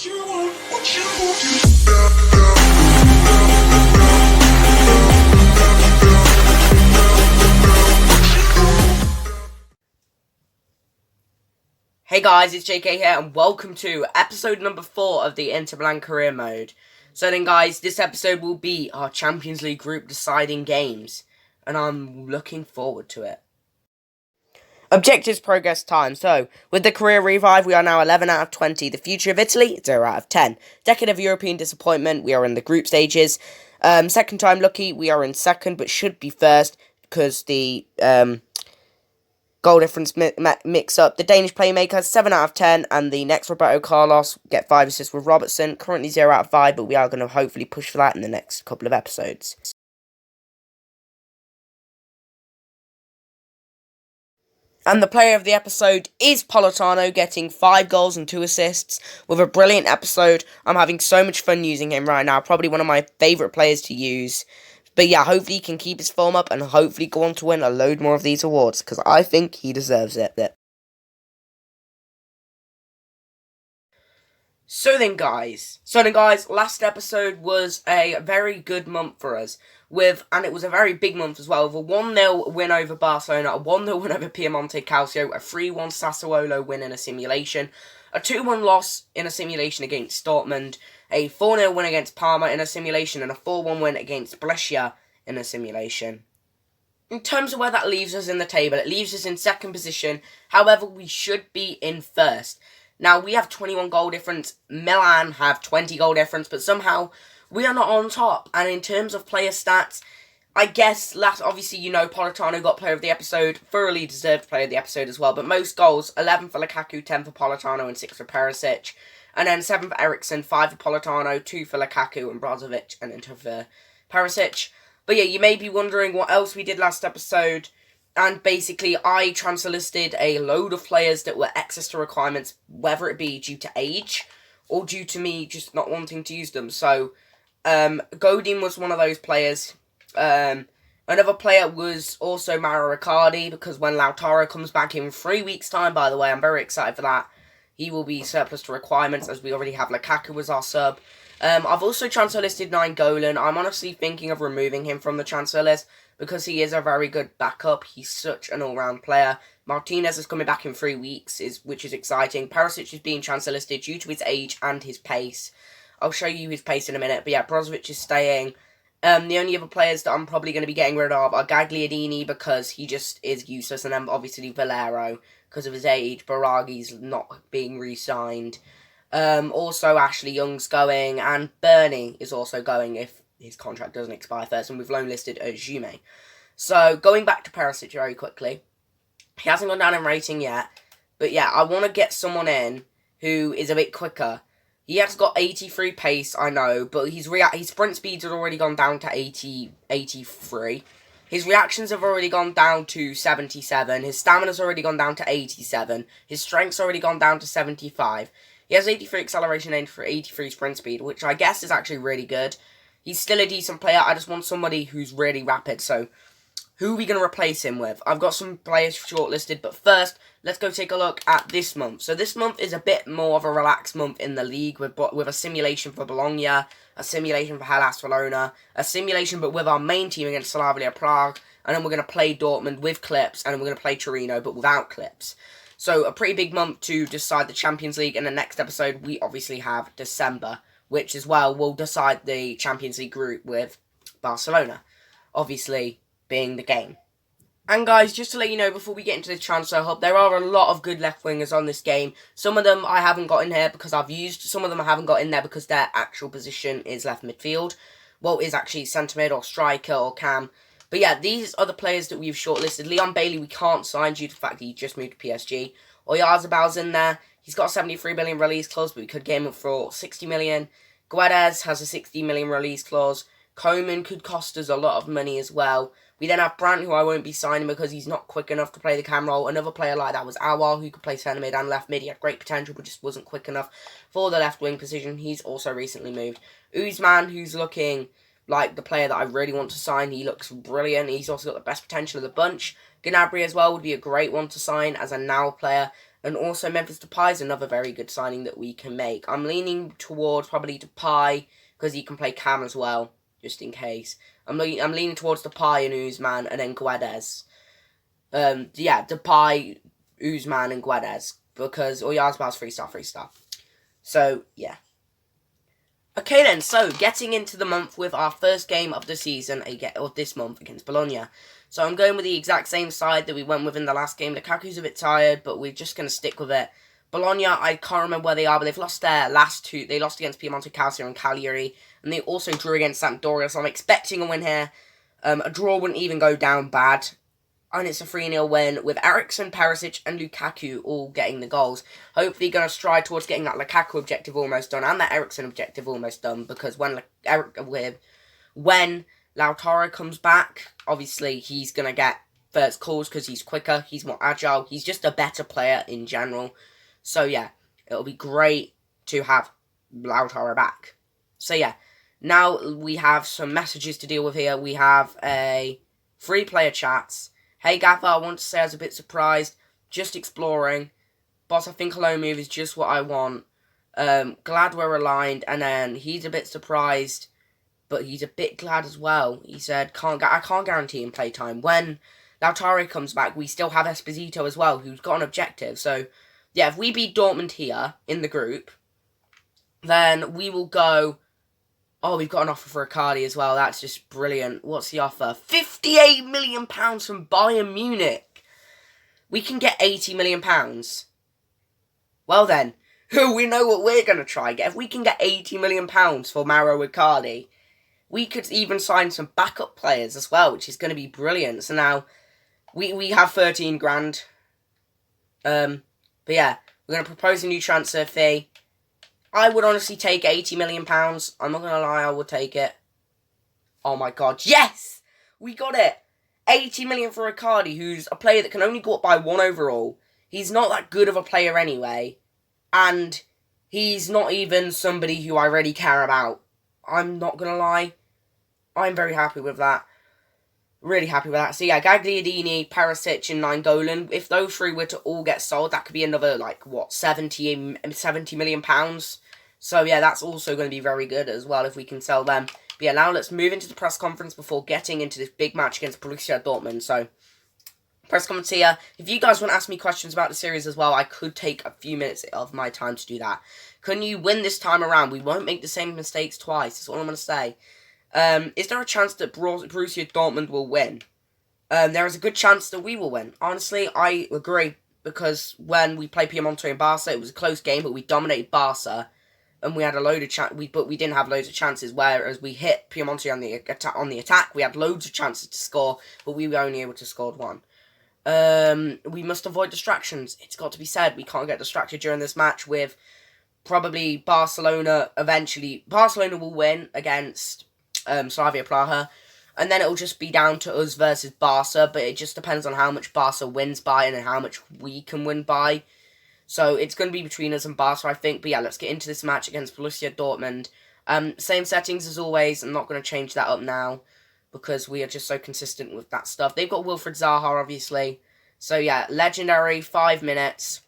Hey guys, it's JK here, and welcome to episode number 4 of the Inter Milan career mode. So then guys, this episode will be our Champions League group deciding games, and I'm looking forward to it. Objectives, progress, time. So, with the career revive, we are now 11 out of 20. The future of Italy, 0 out of 10. Decade of European disappointment, we are in the group stages. Second time lucky, we are in second, but should be first, because the goal difference mix up. The Danish playmaker, 7 out of 10, and the next Roberto Carlos get 5 assists with Robertson. Currently 0 out of 5, but we are going to hopefully push for that in the next couple of episodes. And the player of the episode is Politano, getting 5 goals and 2 assists with a brilliant episode. I'm having so much fun using him right now. Probably one of my favourite players to use. But yeah, hopefully he can keep his form up and hopefully go on to win a load more of these awards, because I think he deserves it. So then guys, last episode was a very good month for us, and it was a very big month as well, with a 1-0 win over Barcelona, a 1-0 win over Piemonte Calcio, a 3-1 Sassuolo win in a simulation, a 2-1 loss in a simulation against Dortmund, a 4-0 win against Parma in a simulation, and a 4-1 win against Brescia in a simulation. In terms of where that leaves us in the table, it leaves us in second position. However, we should be in first. Now, we have 21 goal difference. Milan have 20 goal difference, but somehow we are not on top. And in terms of player stats, I guess obviously, Politano got player of the episode, thoroughly deserved player of the episode as well. But most goals, 11 for Lukaku, 10 for Politano, and 6 for Perisic. And then 7 for Eriksen, 5 for Politano, 2 for Lukaku and Brozovic, and then 2 for Perisic. But yeah, you may be wondering what else we did last episode. And basically, I transfer listed a load of players that were excess to requirements, whether it be due to age or due to me just not wanting to use them. So, Godin was one of those players. Another player was also Mauro Icardi, because when Lautaro comes back in 3 weeks' time, by the way, I'm very excited for that. He will be surplus to requirements, as we already have Lukaku as our sub. I've also transfer listed Nainggolan. I'm honestly thinking of removing him from the transfer list, because he is a very good backup. He's such an all-round player. Martinez is coming back in 3 weeks, which is exciting. Perisic is being transfer listed due to his age and his pace. I'll show you his pace in a minute, but yeah, Brozovic is staying. The only other players that I'm probably going to be getting rid of are Gagliardini, because he just is useless, and then obviously Valero, because of his age. Baragi's not being re-signed. Also, Ashley Young's going, and Bernie is also going if his contract doesn't expire first, and we've loan listed Jume. So, going back to Perisic very quickly. He hasn't gone down in rating yet, but yeah, I want to get someone in who is a bit quicker. He has got 83 pace, I know, but his sprint speeds have already gone down to 83. His reactions have already gone down to 77. His stamina's already gone down to 87. His strength's already gone down to 75. He has 83 acceleration and 83 sprint speed, which I guess is actually really good. He's still a decent player. I just want somebody who's really rapid. So, who are we going to replace him with? I've got some players shortlisted, but first, let's go take a look at this month. So, this month is a bit more of a relaxed month in the league with a simulation for Bologna, a simulation for Hellas Verona, a simulation but with our main team against Slavia Prague, and then we're going to play Dortmund with clips, and then we're going to play Torino but without clips. So, a pretty big month to decide the Champions League. In the next episode, we obviously have December, which as well will decide the Champions League group with Barcelona, obviously being the game. And guys, just to let you know, before we get into the transfer hub, there are a lot of good left wingers on this game. Some of them I haven't got in here because I've used. Some of them I haven't got in there because their actual position is left midfield. Well, is actually centre mid or striker or cam. But yeah, these are the players that we've shortlisted. Leon Bailey we can't sign due to the fact that he just moved to PSG. Oyarzabal's in there. He's got a 73 million release clause, but we could get him for 60 million. Guedes has a 60 million release clause. Coman could cost us a lot of money as well. We then have Brandt, who I won't be signing because he's not quick enough to play the cam role. Another player like that was Awar, who could play centre mid and left mid. He had great potential, but just wasn't quick enough for the left wing position. He's also recently moved. Uzman, who's looking like the player that I really want to sign. He looks brilliant. He's also got the best potential of the bunch. Gnabry as well would be a great one to sign as a now player. And also Memphis Depay is another very good signing that we can make. I'm leaning towards probably Depay because he can play Cam as well, just in case. I'm leaning towards Depay and Usman and then Guedes. Depay, Usman and Guedes because Oyarzabal's 3-star. So, yeah. Okay then, so getting into the month with our first game of the season, or this month, against Bologna. So I'm going with the exact same side that we went with in the last game. Lukaku's a bit tired, but we're just going to stick with it. Bologna, I can't remember where they are, but they've lost their last two. They lost against Piemonte Calcio and Cagliari, and they also drew against Sampdoria, so I'm expecting a win here. A draw wouldn't even go down bad. And it's a 3-0 win with Eriksen, Perisic and Lukaku all getting the goals. Hopefully going to stride towards getting that Lukaku objective almost done and that Eriksen objective almost done. Because when Lautaro comes back, obviously he's going to get first calls because he's quicker, he's more agile, he's just a better player in general. So yeah, it'll be great to have Lautaro back. So yeah, now we have some messages to deal with here. We have a 3-player chats. Hey Gaffer, I want to say I was a bit surprised. Just exploring. Boss, I think hello move is just what I want. Glad we're aligned. And then he's a bit surprised, but he's a bit glad as well. He said, I can't guarantee him playtime. When Lautaro comes back, we still have Esposito as well, who's got an objective. So, yeah, if we beat Dortmund here in the group, then we will go... Oh, we've got an offer for Icardi as well. That's just brilliant. What's the offer? £58 million from Bayern Munich. We can get £80 million. Well then, we know what we're going to try and get. If we can get £80 million for Mauro Icardi, we could even sign some backup players as well, which is going to be brilliant. So now, we have 13 grand. But yeah, we're going to propose a new transfer fee. I would honestly take £80 million. I'm not going to lie, I would take it. Oh my god, yes! We got it! 80 million for Icardi, who's a player that can only go up by 1 overall. He's not that good of a player anyway. And he's not even somebody who I really care about. I'm not going to lie. I'm very happy with that. Really happy with that. So yeah, Gagliardini, Perisic and Nainggolan. If those 3 were to all get sold, that could be another, 70 million pounds. So yeah, that's also going to be very good as well if we can sell them. But yeah, now let's move into the press conference before getting into this big match against Borussia Dortmund. So, press conference here. If you guys want to ask me questions about the series as well, I could take a few minutes of my time to do that. Can you win this time around? We won't make the same mistakes twice. That's all I'm going to say. Is there a chance that Borussia Dortmund will win? There is a good chance that we will win. Honestly, I agree. Because when we played Piemonte and Barca, it was a close game, but we dominated Barca. And we had a load of but we didn't have loads of chances. Whereas we hit Piemonte on the attack, we had loads of chances to score, but we were only able to score 1. We must avoid distractions. It's got to be said, we can't get distracted during this match with probably Barcelona. Eventually, Barcelona will win against Slavia Praha, and then it'll just be down to us versus Barca. But it just depends on how much Barca wins by and how much we can win by. So it's going to be between us and Barca, I think. But yeah, let's get into this match against Borussia Dortmund. Same settings as always. I'm not going to change that up now because we are just so consistent with that stuff. They've got Wilfried Zaha, obviously. So yeah, legendary, 5 minutes.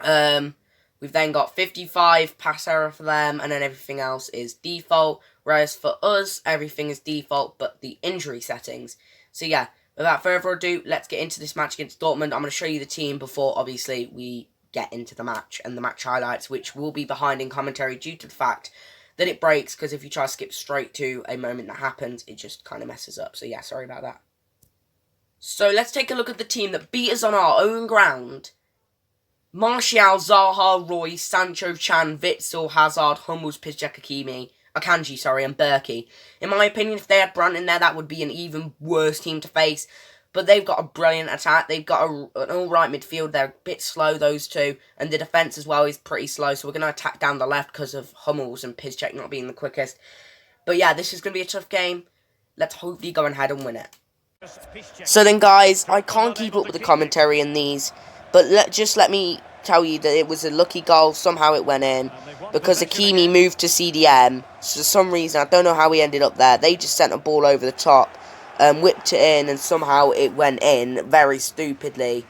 We've then got 55 pass error for them, and then everything else is default. Whereas for us, everything is default, but the injury settings. So yeah, without further ado, let's get into this match against Dortmund. I'm going to show you the team before, obviously, we get into the match and the match highlights, which will be behind in commentary due to the fact that it breaks, because if you try to skip straight to a moment that happens, it just kind of messes up. So yeah, sorry about that. So let's take a look at the team that beat us on our own ground. Martial, Zaha, Royce, Sancho, Chan, Witsel, Hazard, Hummels, Piszczek, Akanji, and Berkey. In my opinion, if they had Brandt in there, that would be an even worse team to face. But they've got a brilliant attack. They've got an alright midfield. They're a bit slow, those two. And the defence as well is pretty slow. So we're going to attack down the left because of Hummels and Piszczek not being the quickest. But yeah, this is going to be a tough game. Let's hopefully go ahead and win it. So then, guys, I can't keep up with the commentary in these. But let me tell you that it was a lucky goal. Somehow it went in. Because Hakimi moved to CDM. So for some reason, I don't know how he ended up there. They just sent a ball over the top. Whipped it in, and somehow it went in very stupidly.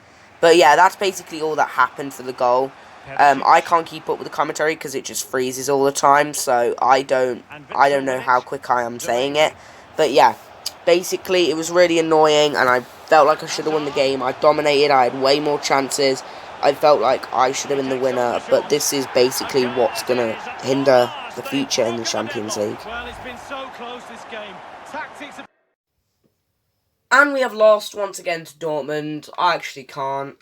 But yeah, that's basically all that happened for the goal. I can't keep up with the commentary because it just freezes all the time, so I don't know how quick I am saying it. But yeah, basically it was really annoying, and I felt like I should have won the game. I dominated, I had way more chances. I felt like I should have been the winner, but this is basically what's going to hinder the future in the Champions League. Well, it's been so close, this game. Tactics. And we have lost once again to Dortmund. I actually can't.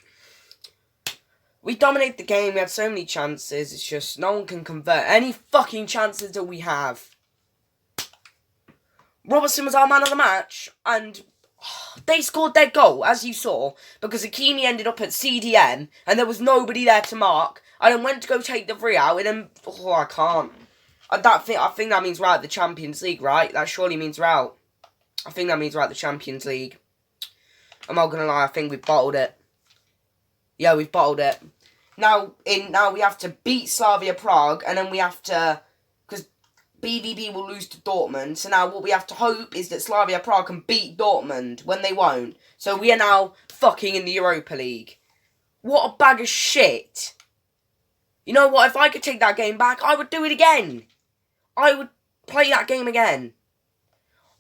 We dominated the game, we had so many chances, it's just no one can convert any fucking chances that we have. Robertson was our man of the match, and they scored their goal, as you saw, because Hakimi ended up at CDM, and there was nobody there to mark. I then went to go take the free out, and then, I can't. I think that means we're out of the Champions League, right? That surely means we're out. I think that means we're out of the Champions League. I'm not gonna lie, I think we've bottled it. Yeah, we've bottled it. Now we have to beat Slavia Prague, and then we have to, because BVB will lose to Dortmund. So now what we have to hope is that Slavia Prague can beat Dortmund when they won't. So we are now fucking in the Europa League. What a bag of shit. You know what? If I could take that game back, I would do it again. I would play that game again.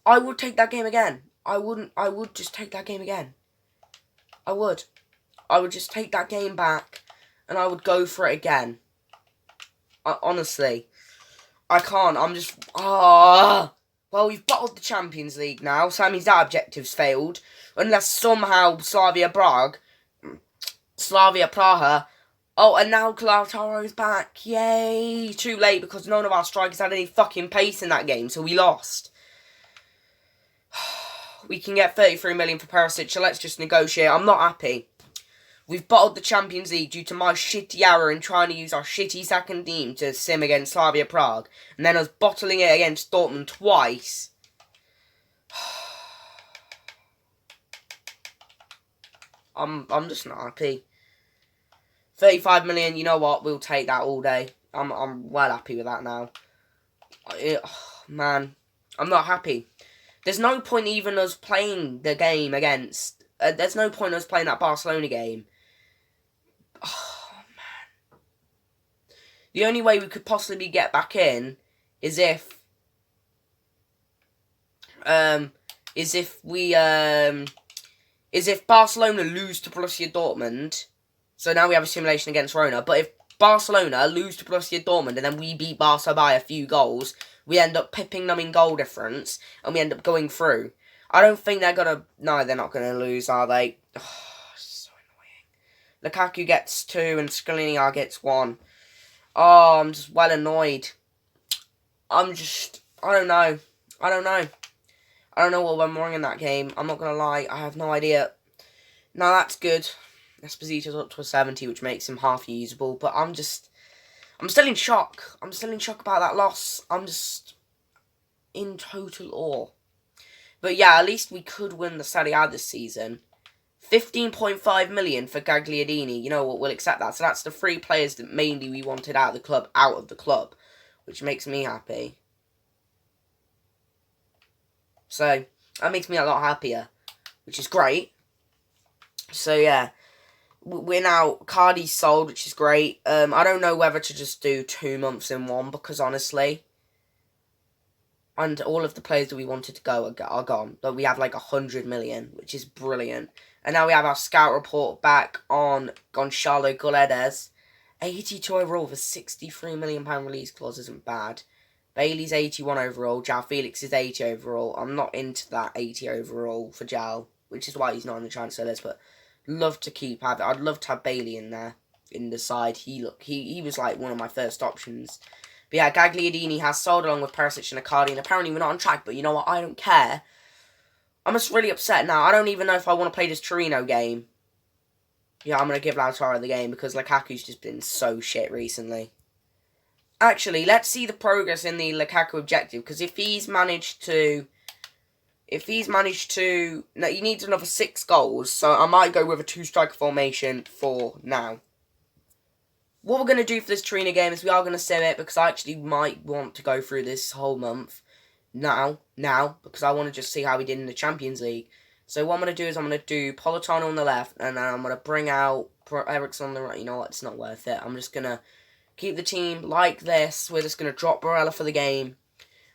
I would take that game again. I would just take that game again. I would just take that game back, and I would go for it again. Honestly, I can't. I'm just... Well, we've bottled the Champions League now, so that means that objective's failed. Unless somehow Slavia Praha... Oh, and now Lautaro's back. Yay! Too late, because none of our strikers had any fucking pace in that game, so we lost. We can get 33 million for Perisic, so let's just negotiate. I'm not happy. We've bottled the Champions League due to my shitty error in trying to use our shitty second team to sim against Slavia Prague, and then us bottling it against Dortmund twice. I'm just not happy. 35 million, you know what? We'll take that all day. I'm well happy with that now. Man, I'm not happy. There's no point even us playing the game against... there's no point us playing that Barcelona game. Oh, man. The only way we could possibly get back in is if Barcelona lose to Borussia Dortmund. So now we have a simulation against Rona. But if Barcelona lose to Borussia Dortmund and then we beat Barca by a few goals, we end up pipping them in goal difference, and we end up going through. I don't think they're going to... No, they're not going to lose, are they? Oh, so annoying. Lukaku gets 2 and Skriniar gets 1. Oh, I'm just well annoyed. I don't know. I don't know what went wrong in that game. I'm not going to lie. I have no idea. No, that's good. Esposito's up to a 70, which makes him half usable. But I'm still in shock. I'm still in shock about that loss. I'm just in total awe. But yeah, at least we could win the Seri A this season. 15.5 million for Gagliardini. You know what? We'll accept that. So that's the 3 players that mainly we wanted out of the club, which makes me happy. So that makes me a lot happier, which is great. So yeah. We're now... Cardi's sold, which is great. I don't know whether to just do 2 months in one, because honestly... And all of the players that we wanted to go are gone. But we have like 100 million, which is brilliant. And now we have our scout report back on Gonçalo Guedes. 82 overall with a £63 million release clause isn't bad. Bailey's 81 overall. João Felix is 80 overall. I'm not into that 80 overall for João, which is why he's not on the transfer list, but... I'd love to have Bailey in there, in the side. He was like one of my first options. But yeah, Gagliardini has sold along with Perisic and Icardi, and apparently we're not on track, but you know what, I don't care. I'm just really upset now. I don't even know if I want to play this Torino game. Yeah, I'm going to give Lautaro the game, because Lukaku's just been so shit recently. Actually, let's see the progress in the Lukaku objective, because if he's managed to... No, he needs another 6 goals, so I might go with a 2-striker formation for now. What we're going to do for this Torino game is we are going to sim it, because I actually might want to go through this whole month now, because I want to just see how we did in the Champions League. So what I'm going to do is I'm going to do Politano on the left, and then I'm going to bring out Eriksen on the right. You know what? It's not worth it. I'm just going to keep the team like this. We're just going to drop Barella for the game.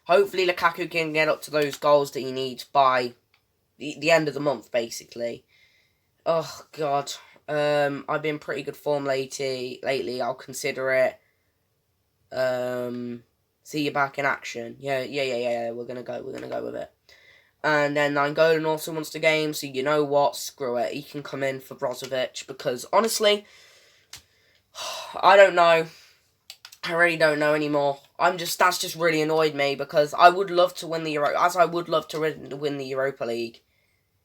Hopefully Lukaku can get up to those goals that he needs by the end of the month, basically. Oh, God. I've been pretty good form lately. I'll consider it. See you back in action. Yeah. We're going to go with it. And then Nainggolan also wants the game, so you know what? Screw it. He can come in for Brozovic, because honestly, I don't know. I really don't know anymore. That's just really annoyed me, because I would love to win the win the Europa League.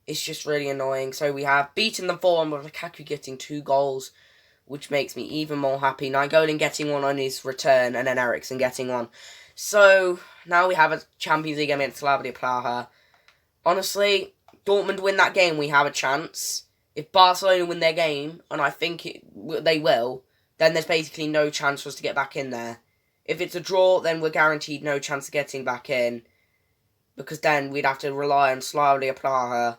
It's just really annoying. So we have beaten them 4-1 with Lukaku getting 2 goals, which makes me even more happy. Nainggolan getting one on his return, and then Eriksen getting one. So now we have a Champions League game against Slavia Praha. Honestly, Dortmund win that game, we have a chance. If Barcelona win their game, and I think they will, then there's basically no chance for us to get back in there. If it's a draw, then we're guaranteed no chance of getting back in, because then we'd have to rely on Slavia Praha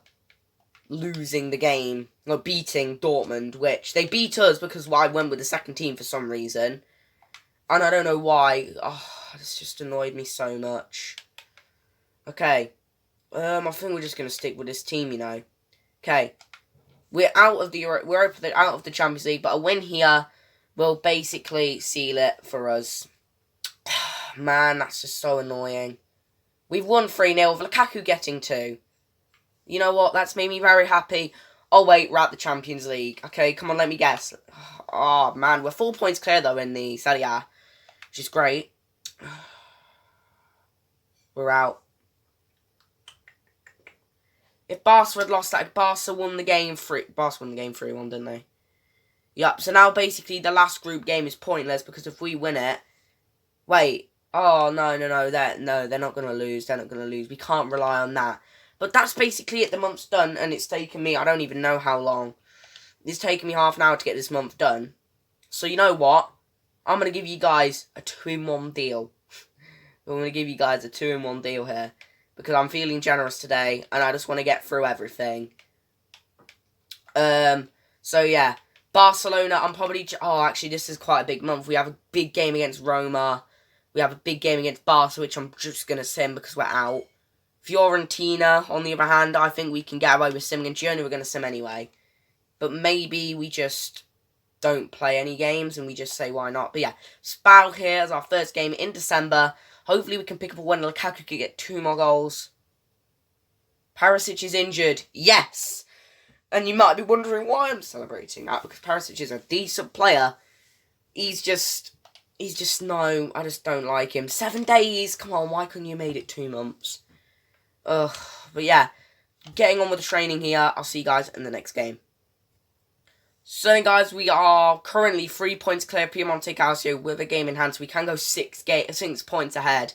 losing the game, or beating Dortmund, which they beat us because I went with the second team for some reason. And I don't know why. Oh, this just annoyed me so much. Okay. I think we're just going to stick with this team, you know. Okay. We're out of the out of the Champions League, but a win here will basically seal it for us. Man, that's just so annoying. We've won 3-0 with Lukaku getting 2. You know what? That's made me very happy. Oh, wait, we're at the Champions League. Okay, come on, let me guess. Oh, man, we're 4 points clear, though, in the Seri, which is great. We're out. If Barca had lost that, Barca won the game 3-1, didn't they? Yep, so now basically the last group game is pointless, because if we win it... Wait. Oh, no, they're not going to lose. They're not going to lose. We can't rely on that. But that's basically it. The month's done, and it's taken me, I don't even know how long. It's taken me half an hour to get this month done. So you know what? I'm going to give you guys a 2-in-1 deal. I'm going to give you guys a 2-in-1 deal here, because I'm feeling generous today, and I just want to get through everything. So yeah, Barcelona, I'm probably... Oh, actually, this is quite a big month. We have a big game against Roma. We have a big game against Barca, which I'm just going to sim because we're out. Fiorentina, on the other hand, I think we can get away with simming, and Giona we're going to sim anyway. But maybe we just don't play any games, and we just say why not. But yeah, Spal here as our first game in December. Hopefully we can pick up a win. Lukaku could get 2 more goals. Perisic is injured. Yes! And you might be wondering why I'm celebrating that, because Perisic is a decent player. He's just no, I just don't like him. 7 days? Come on, why couldn't you made it 2 months? Ugh, but yeah, getting on with the training here. I'll see you guys in the next game. So guys, we are currently 3 points clear of Piemonte Calcio with a game in hand, so we can go 6 points ahead.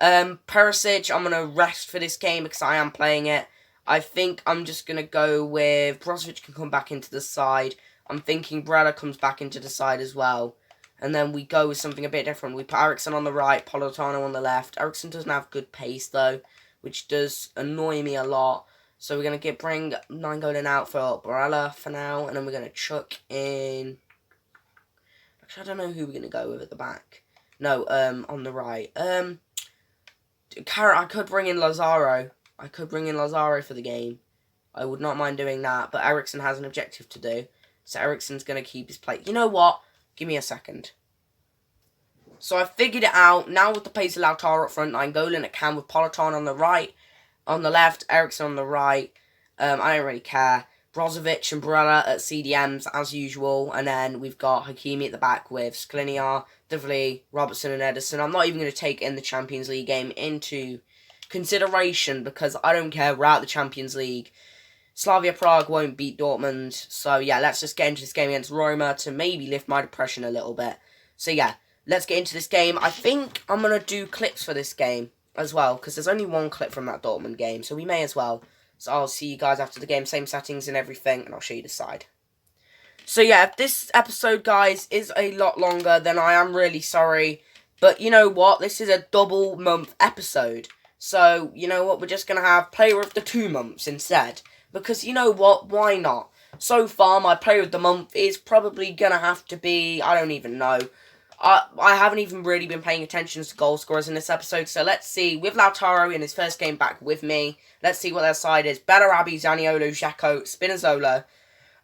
Perisic, I'm going to rest for this game because I am playing it. I think I'm just going to go with Brozovic can come back into the side. I'm thinking Brella comes back into the side as well. And then we go with something a bit different. We put Eriksen on the right, Politano on the left. Eriksen doesn't have good pace though, which does annoy me a lot. So we're going to bring Nainggolan out for Barella for now. And then we're going to chuck in... Actually, I don't know who we're going to go with at the back. No, on the right. I could bring in Lazaro. I could bring in Lazaro for the game. I would not mind doing that. But Eriksen has an objective to do. So Eriksen's going to keep his place. You know what? Give me a second. So I figured it out. Now with the pace of Lautaro up front, Nainggolan at Cam with Politano on the right. On the left, Eriksen on the right. I don't really care. Brozovic and Barella at CDMs as usual. And then we've got Hakimi at the back with Skriniar, De Vrij, Robertson and Ederson. I'm not even going to take in the Champions League game into consideration because I don't care. We're out of the Champions League. Slavia Prague won't beat Dortmund. So yeah, let's just get into this game against Roma to maybe lift my depression a little bit. So yeah, let's get into this game. I think I'm going to do clips for this game as well, because there's only 1 clip from that Dortmund game, so we may as well. So I'll see you guys after the game, same settings and everything, and I'll show you the side. So yeah, if this episode, guys, is a lot longer, then I am really sorry. But you know what? This is a double month episode. So, you know what? We're just going to have player of the 2 months instead. because you know what? Why not? So far, my player of the month is probably going to have to be, I don't even know. I haven't even really been paying attention to goal scorers in this episode, so let's see. With Lautaro in his first game back with me, let's see what their side is. Bellarabi, Zaniolo, Xhaka, Spinazzola,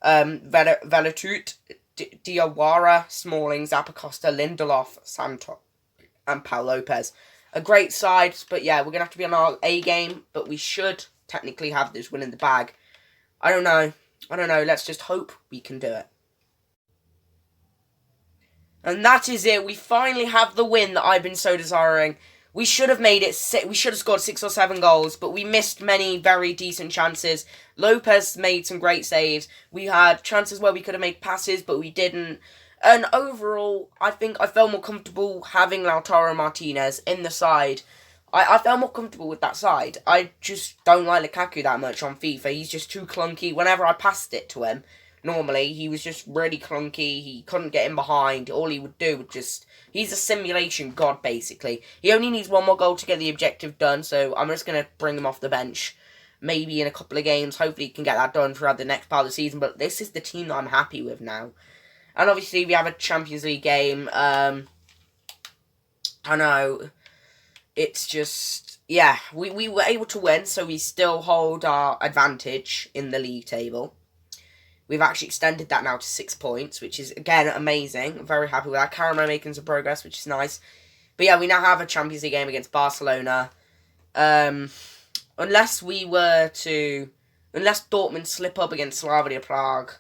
Velatut, Diawara, Smalling, Zappacosta, Lindelof, Santo, and Pau Lopez. A great side, but yeah, we're going to have to be on our A game, but we should technically have this win in the bag. I don't know. Let's just hope we can do it. And that is it. We finally have the win that I've been so desiring. We should have made it. We should have scored 6 or 7 goals, but we missed many very decent chances. Lopez made some great saves. We had chances where we could have made passes, but we didn't. And overall, I think I felt more comfortable having Lautaro Martinez in the side. I felt more comfortable with that side. I just don't like Lukaku that much on FIFA. He's just too clunky. Whenever I passed it to him, normally, he was just really clunky. He couldn't get in behind. All he would do would just... He's a simulation god, basically. He only needs one more goal to get the objective done, so I'm just going to bring him off the bench. Maybe in a couple of games. Hopefully he can get that done throughout the next part of the season, but this is the team that I'm happy with now. And obviously, we have a Champions League game. I know. It's just... Yeah, we were able to win, so we still hold our advantage in the league table. We've actually extended that now to 6 points, which is, again, amazing. I'm very happy with that. Caramo making some progress, which is nice. But yeah, we now have a Champions League game against Barcelona. Unless Dortmund slip up against Slavia Prague,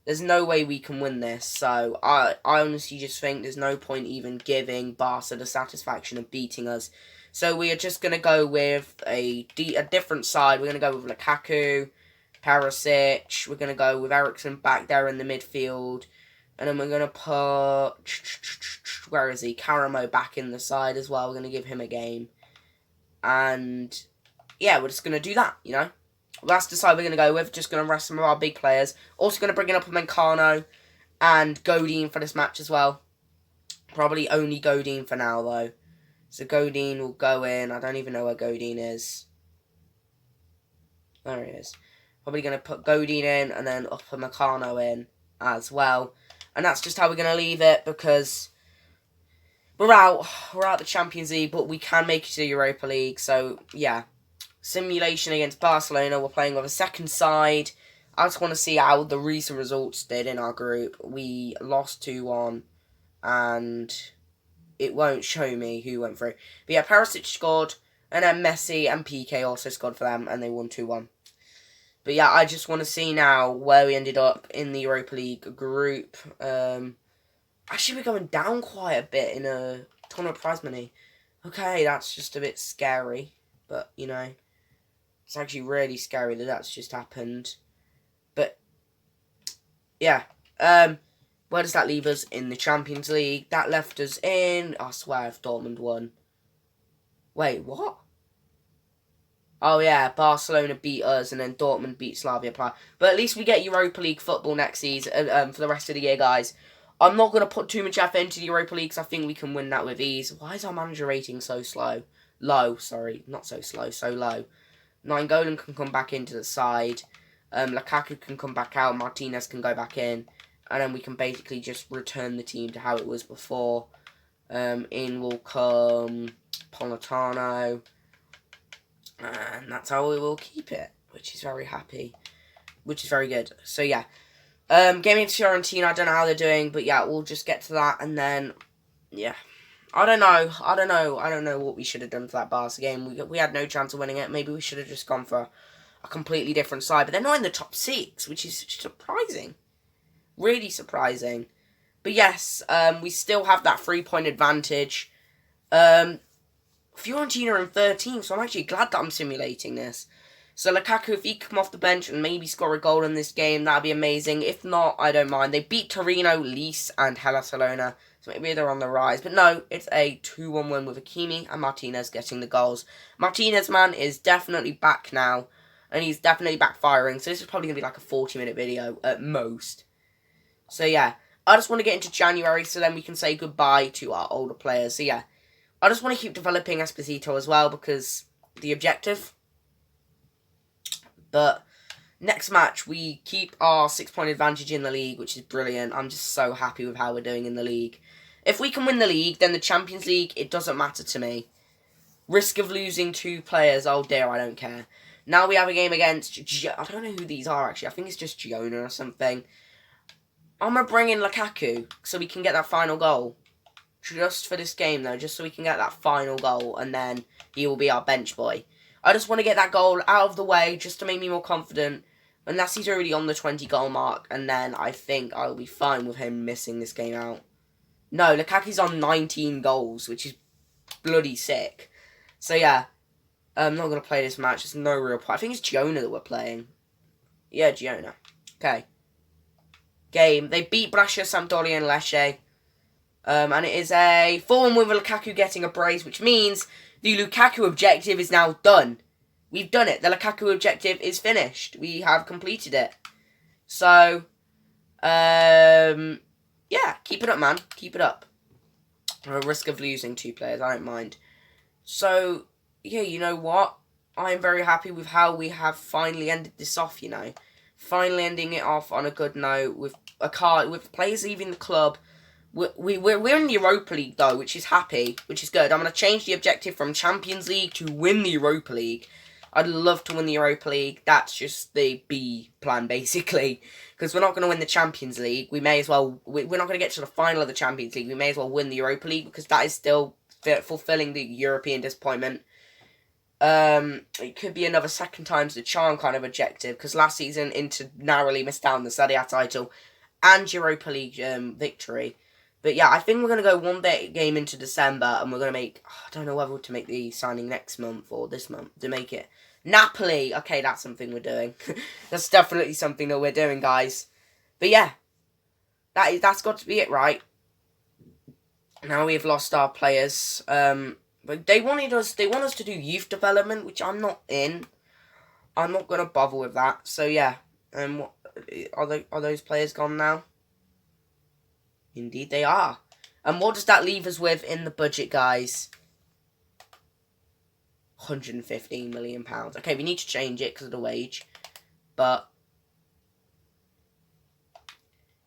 there's no way we can win this. So I honestly just think there's no point even giving Barca the satisfaction of beating us. So we are just going to go with a different side. We're going to go with Lukaku, Perisic. We're going to go with Eriksen back there in the midfield. And then we're going to put... Where is he? Caramo back in the side as well. We're going to give him a game. And... yeah, we're just going to do that, you know. That's the side we're going to go with. Just going to rest some of our big players. Also going to bring in up Mencano and Godin for this match as well. Probably only Godin for now, though. So Godin will go in. I don't even know where Godin is. There he is. Probably going to put Godin in and then up Mencano in as well. And that's just how we're going to leave it because we're out. We're out the Champions League, but we can make it to the Europa League. So, yeah. Simulation against Barcelona. We're playing with a second side. I just want to see how the recent results did in our group. We lost 2-1 and it won't show me who went through. But yeah, Perisic scored and then Messi and PK also scored for them and they won 2-1. But yeah, I just want to see now where we ended up in the Europa League group. Actually, we're going down quite a bit in a tournament prize money. Okay, that's just a bit scary. But, you know, it's actually really scary that that's just happened. But, yeah. Where does that leave us? In the Champions League. That left us in... I swear if Dortmund won. Wait, what? Oh, yeah. Barcelona beat us and then Dortmund beat Slavia Prague. But at least we get Europa League football next season for the rest of the year, guys. I'm not going to put too much effort into the Europa League because I think we can win that with ease. Why is our manager rating so slow? Low, sorry. Not so slow, so low. Nainggolan can come back into the side. Lukaku can come back out. Martinez can go back in. And then we can basically just return the team to how it was before. In will come Politano. And that's how we will keep it. Which is very happy. Which is very good. So, yeah. Game into Fiorentina, I don't know how they're doing. But, yeah, we'll just get to that. And then, yeah. I don't know what we should have done for that Barca game. We had no chance of winning it. Maybe we should have just gone for a completely different side. But they're not in the top 6, which is surprising. Really surprising. But yes, we still have that 3-point advantage. Fiorentina are in 13th, so I'm actually glad that I'm simulating this. So Lukaku, if he can come off the bench and maybe score a goal in this game, that'd be amazing. If not, I don't mind. They beat Torino, Lecce, and Hellas Verona. So maybe they're on the rise. But no, it's a 2-1 win with Hakimi and Martinez getting the goals. Martinez, man, is definitely back now. And he's definitely backfiring. So this is probably going to be like a 40-minute video at most. So yeah, I just want to get into January so then we can say goodbye to our older players. So yeah, I just want to keep developing Esposito as well because the objective. But Next match, we keep our 6-point advantage in the league, which is brilliant. I'm just so happy with how we're doing in the league. If we can win the league, then the Champions League, it doesn't matter to me. Risk of losing 2 players, oh dear, I don't care. Now we have a game against, I don't know who these are actually, I think it's just Giona or something. I'm going to bring in Lukaku so we can get that final goal. Just for this game though, just so we can get that final goal, and then he will be our bench boy. I just want to get that goal out of the way just to make me more confident. Unless he's already on the 20 goal mark, and then I think I'll be fine with him missing this game out. No, Lukaku's on 19 goals, which is bloody sick. So yeah, I'm not going to play this match. There's no real point. I think it's Giona that we're playing. Yeah, Giona. Okay. Game. They beat Brescia, Sampdoria and Lecce. And it is a 4-1 with Lukaku getting a brace, which means the Lukaku objective is now done. We've done it. The Lukaku objective is finished. We have completed it. So, yeah, keep it up, man. Keep it up. At risk of losing 2 players, I don't mind. So, yeah, you know what? I'm very happy with how we have finally ended this off, you know. Finally ending it off on a good note with with players leaving the club. We're in the Europa League, though, which is good. I'm going to change the objective from Champions League to win the Europa League. I'd love to win the Europa League. That's just the B plan, basically. Because we're not going to win the Champions League. We may as well... We're not going to get to the final of the Champions League. We may as well win the Europa League, because that is still fulfilling the European disappointment. It could be another second time's the charm kind of objective, because last season Inter narrowly missed out on the Serie A title and Europa League victory. But yeah, I think we're going to go one game into December, and we're going to make... I don't know whether to make the signing next month or this month to make it. Napoli! Okay, that's something we're doing. That's definitely something that we're doing, guys. But yeah, that's got to be it, right? Now we've lost our players. But they want us to do youth development, which I'm not in. I'm not going to bother with that. So yeah, are those players gone now? Indeed they are. And what does that leave us with in the budget, guys? £115 million. Okay, we need to change it because of the wage. But,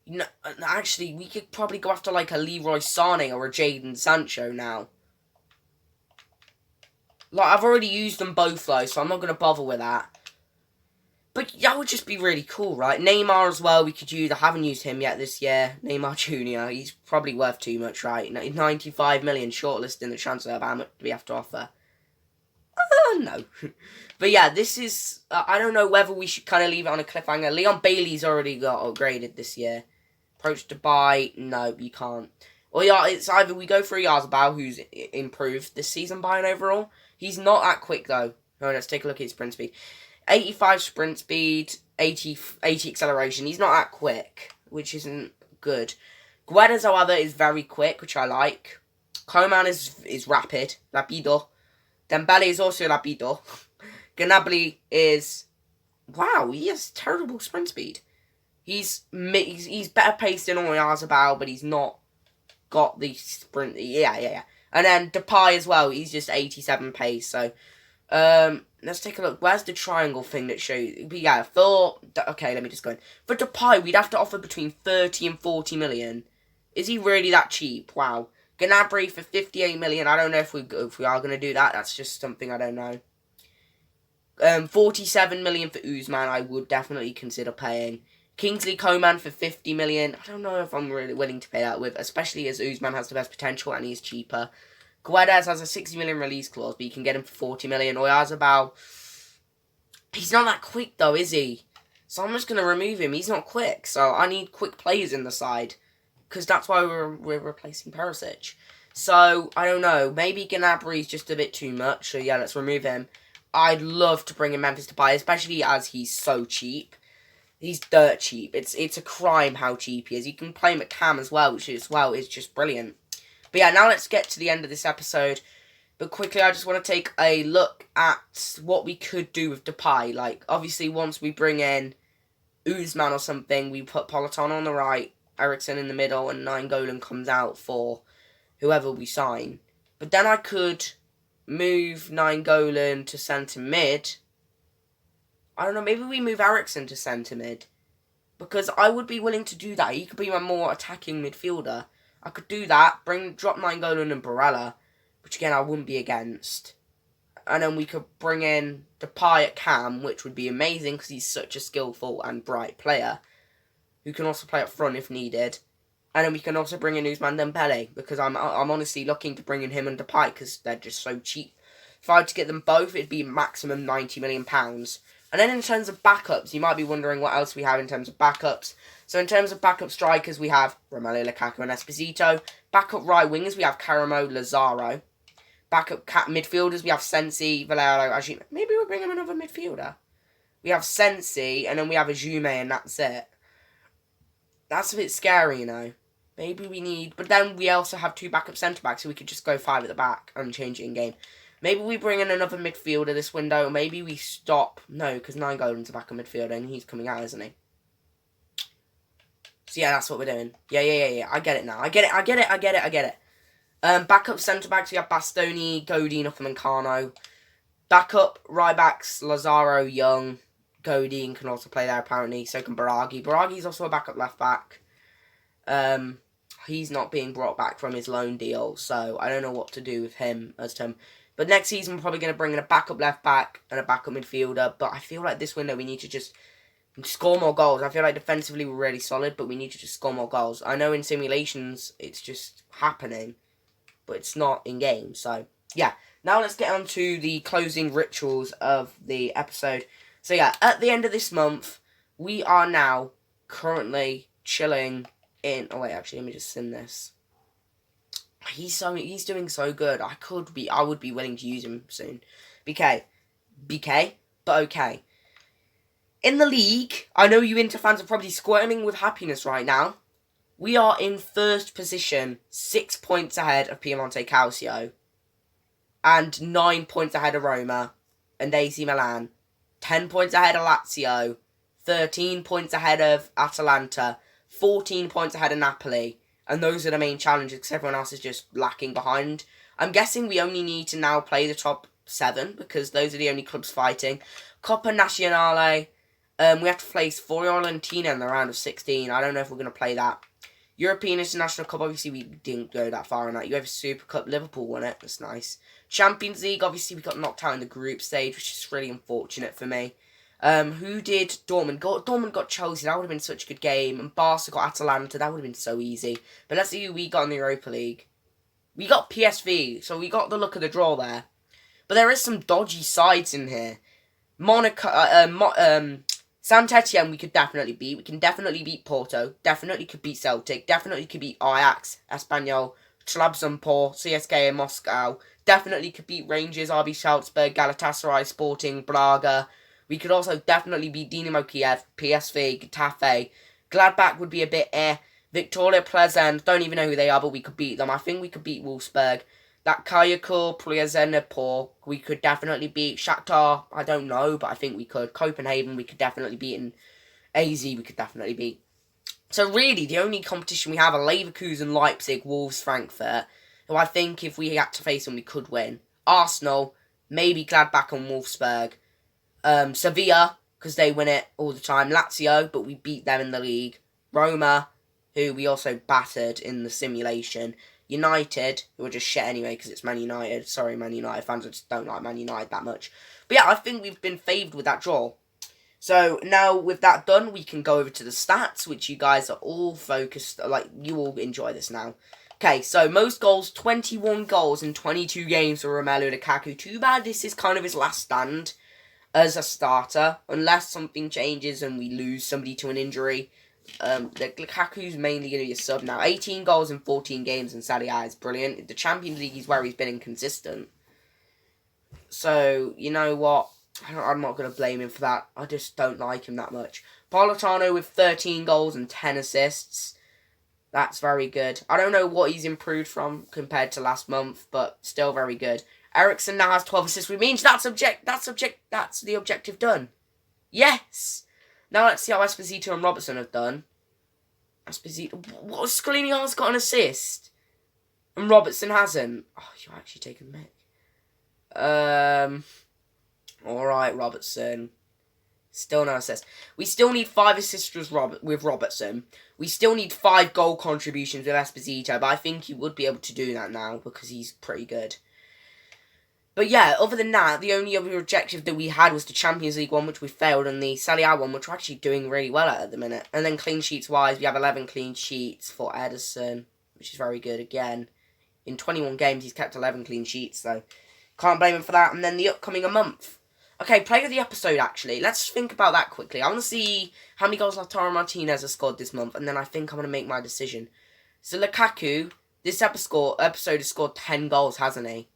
you know, actually, we could probably go after like a Leroy Sané or a Jadon Sancho now. Like, I've already used them both though, so I'm not going to bother with that. But that would just be really cool, right? Neymar as well, we could use. I haven't used him yet this year. Neymar Jr., he's probably worth too much, right? 95 million shortlist in the transfer, how much do we have to offer? No. But yeah, this is... I don't know whether we should kind of leave it on a cliffhanger. Leon Bailey's already got upgraded this year. Approach to buy. No, you can't. Well, yeah, it's either we go for Yazbal, who's improved this season by an overall. He's not that quick, though. No, let's take a look at his sprint speed. 85 sprint speed, 80 acceleration. He's not that quick, which isn't good. Guedes, however, is very quick, which I like. Coman is rapid. Rapido. Dembele is also rapido. Gnabry is... Wow, he has terrible sprint speed. He's better paced than Oyarzabal, but he's not got the sprint... Yeah. And then Depay as well, he's just 87 pace, so... let's take a look. Where's the triangle thing that shows... But yeah, okay, let me just go in. For Depay, we'd have to offer between 30 and 40 million. Is he really that cheap? Wow. Gnabry for 58 million. I don't know if we are going to do that. That's just something I don't know. 47 million for Usman, I would definitely consider paying. Kingsley Coman for 50 million. I don't know if I'm really willing to pay that with, especially as Usman has the best potential and he's cheaper. Guedes has a 60 million release clause, but you can get him for 40 million. Oyarzabal, he's not that quick though, is he? So I'm just going to remove him. He's not quick, so I need quick players in the side. Because that's why we're replacing Perisic. So, I don't know. Maybe Gnabry's just a bit too much. So, yeah, let's remove him. I'd love to bring in Memphis Depay, especially as he's so cheap. He's dirt cheap. It's a crime how cheap he is. You can play him at Cam as well, which is just brilliant. But, yeah, now let's get to the end of this episode. But quickly, I just want to take a look at what we could do with Depay. Like, obviously, once we bring in Usman or something, we put Politano on the right, Eriksen in the middle, and Nainggolan comes out for whoever we sign. But then I could move Nainggolan to centre mid. I don't know, maybe we move Eriksen to centre mid. Because I would be willing to do that. He could be my more attacking midfielder. I could do that, drop Nainggolan and Barella, which again I wouldn't be against. And then we could bring in Depay at cam, which would be amazing because he's such a skillful and bright player, who can also play up front if needed. And then we can also bring in Ousmane Dembele, because I'm honestly looking to bring in him and Depay because they're just so cheap. If I had to get them both, it'd be maximum £90 million. And then in terms of backups, you might be wondering what else we have in terms of backups. So in terms of backup strikers, we have Romelu Lukaku and Esposito. Backup right wingers, we have Caramo, Lazaro. Backup midfielders, we have Sensi, Valero, Ajume. Maybe we'll bring him another midfielder. We have Sensi, and then we have Ajume, and that's it. That's a bit scary, you know. Maybe we need... But then we also have 2 backup centre-backs, so we could just go 5 at the back and change it in-game. Maybe we bring in another midfielder this window, or maybe we stop... No, because Nainggolan's a backup midfielder, and he's coming out, isn't he? So yeah, that's what we're doing. Yeah. I get it now. I get it. Backup centre-backs, we have Bastoni, Godin, and Cano. Backup right-backs, Lazaro, Young. Godin can also play there, apparently. So can Baragi. Baragi's also a backup left-back. He's not being brought back from his loan deal, so I don't know what to do with him as to him. But next season, we're probably going to bring in a backup left-back and a backup midfielder. But I feel like this window, we need to just score more goals. I feel like defensively, we're really solid, but we need to just score more goals. I know in simulations, it's just happening, but it's not in-game. So, yeah. Now let's get on to the closing rituals of the episode. So, yeah, at the end of this month, we are now currently chilling in... Oh, wait, actually, let me just sim this. He's doing so good. I would be willing to use him soon. BK, but okay. In the league, I know you Inter fans are probably squirming with happiness right now. We are in first position, 6 points ahead of Piemonte Calcio, and 9 points ahead of Roma and AC Milan, 10 points ahead of Lazio, 13 points ahead of Atalanta, 14 points ahead of Napoli. And those are the main challenges because everyone else is just lacking behind. I'm guessing we only need to now play the top 7 because those are the only clubs fighting. Coppa Nazionale, we have to place Fiorentina in the round of 16. I don't know if we're going to play that. European International Cup, obviously we didn't go that far in that. UEFA Super Cup, Liverpool won it. That's nice. Champions League, obviously we got knocked out in the group stage, which is really unfortunate for me. Who did Dortmund? Dortmund got Chelsea. That would have been such a good game. And Barca got Atalanta. That would have been so easy. But let's see who we got in the Europa League. We got PSV. So we got the look of the draw there. But there is some dodgy sides in here. Monaco, Saint-Etienne we could definitely beat. We can definitely beat Porto. Definitely could beat Celtic. Definitely could beat Ajax, Espanyol, Trabzonspor, CSKA in Moscow. Definitely could beat Rangers, RB Salzburg, Galatasaray, Sporting, Braga. We could also definitely beat Dinamo Kiev, PSV, Getafe. Gladbach would be a bit Victoria Pleasant, don't even know who they are, but we could beat them. I think we could beat Wolfsburg. That Kayakul, Plzeňpor, we could definitely beat. Shakhtar, I don't know, but I think we could. Copenhagen, we could definitely beat. And AZ, we could definitely beat. So really, the only competition we have are Leverkusen, Leipzig, Wolves, Frankfurt, who I think if we had to face them, we could win. Arsenal, maybe Gladbach and Wolfsburg. Sevilla, because they win it all the time. Lazio, but we beat them in the league. Roma, who we also battered in the simulation. United, who are just shit anyway because it's Man United. Sorry, Man United fans, I just don't like Man United that much. But yeah, I think we've been favoured with that draw. So now with that done, we can go over to the stats, which you guys are all focused, like, you all enjoy this now. Okay, so most goals, 21 goals in 22 games for Romelu Lukaku. Too bad this is kind of his last stand as a starter, unless something changes and we lose somebody to an injury. Lukaku's mainly going to be a sub now. 18 goals in 14 games in Serie A is brilliant. The Champions League is where he's been inconsistent. So, you know what? I'm not going to blame him for that. I just don't like him that much. Politano with 13 goals and 10 assists. That's very good. I don't know what he's improved from compared to last month, but still very good. Eriksen now has 12 assists, which means that's the objective done. Yes! Now let's see how Esposito and Robertson have done. Scalini's got an assist. And Robertson hasn't. Oh, you're actually taking the mic. Alright, Robertson. Still no assist. We still need 5 assists with Robertson. We still need 5 goal contributions with Esposito, but I think he would be able to do that now because he's pretty good. But yeah, other than that, the only other objective that we had was the Champions League one, which we failed, and the Serie A one, which we're actually doing really well at the minute. And then clean sheets wise, we have 11 clean sheets for Edison, which is very good again. In 21 games, he's kept 11 clean sheets, so can't blame him for that. And then the upcoming month. Okay, player of the episode, actually. Let's think about that quickly. I want to see how many goals Lautaro Martinez has scored this month, and then I think I'm going to make my decision. So Lukaku, this episode has scored 10 goals, hasn't he?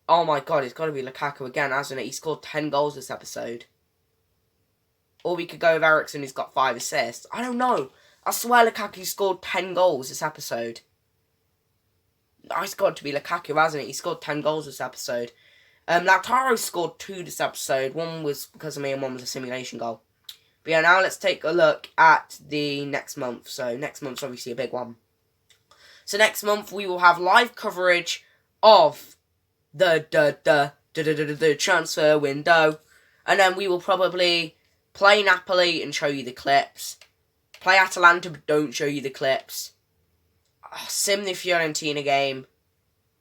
Oh my god, it's got to be Lukaku again, hasn't it? He scored 10 goals this episode. Or we could go with Eriksen, who's got 5 assists. I don't know. I swear Lukaku scored 10 goals this episode. It's got to be Lukaku, hasn't it? He scored 10 goals this episode. Lautaro scored 2 this episode. One was because of me and one was a simulation goal. But yeah, now let's take a look at the next month. So next month's obviously a big one. So next month we will have live coverage of the transfer window. And then we will probably play Napoli and show you the clips. Play Atalanta but don't show you the clips. Sim the Fiorentina game.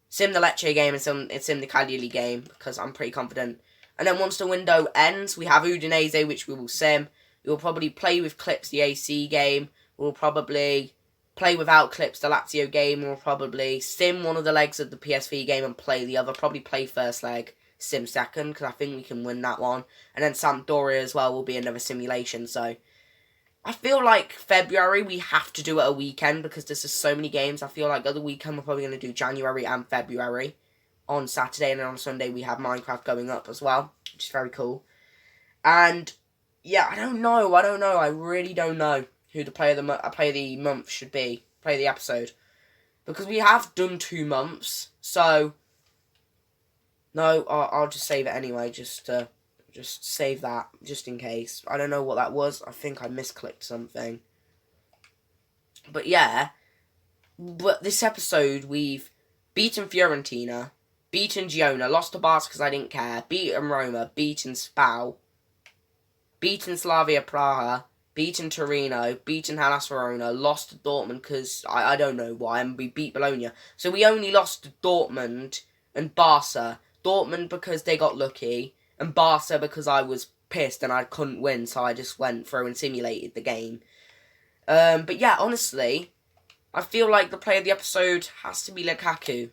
Sim the Lecce game and sim the Cagliari game because I'm pretty confident. And then once the window ends, we have Udinese, which we will sim. We will probably play with clips the AC game. We'll probably play without clips the Lazio game. We'll probably sim one of the legs of the PSV game and play the other. Probably play first leg, sim second, because I think we can win that one. And then Sampdoria as well will be another simulation. So I feel like February we have to do it a weekend because there's just so many games. I feel like other weekend we're probably going to do January and February on Saturday. And then on Sunday we have Minecraft going up as well, which is very cool. And yeah, I don't know. I really don't know who the player of the month should be. Player of the episode. Because we have done 2 months. So no, I'll just save it anyway. Just save that, just in case. I don't know what that was. I think I misclicked something. But yeah. But this episode, we've beaten Fiorentina, beaten Girona, lost to Barca because I didn't care, beaten Roma, beaten Spal, beaten Slavia Praha, beaten Torino, beaten Hellas Verona, lost to Dortmund because I don't know why, and we beat Bologna. So we only lost to Dortmund and Barca. Dortmund because they got lucky, and Barca because I was pissed and I couldn't win, so I just went through and simulated the game. But yeah, honestly, I feel like the player of the episode has to be Lukaku.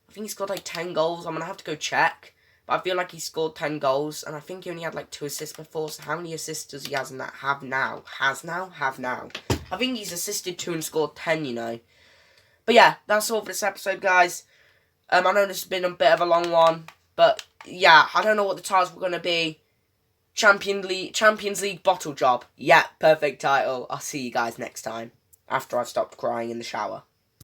I think he scored like 10 goals. I'm going to have to go check. But I feel like he scored 10 goals, and I think he only had like 2 assists before. So how many assists does he have now? Have now. I think he's assisted 2 and scored 10, you know. But yeah, that's all for this episode, guys. I know this has been a bit of a long one, but yeah, I don't know what the titles were going to be. Champions League Bottlejob. Yeah, perfect title. I'll see you guys next time after I've stopped crying in the shower.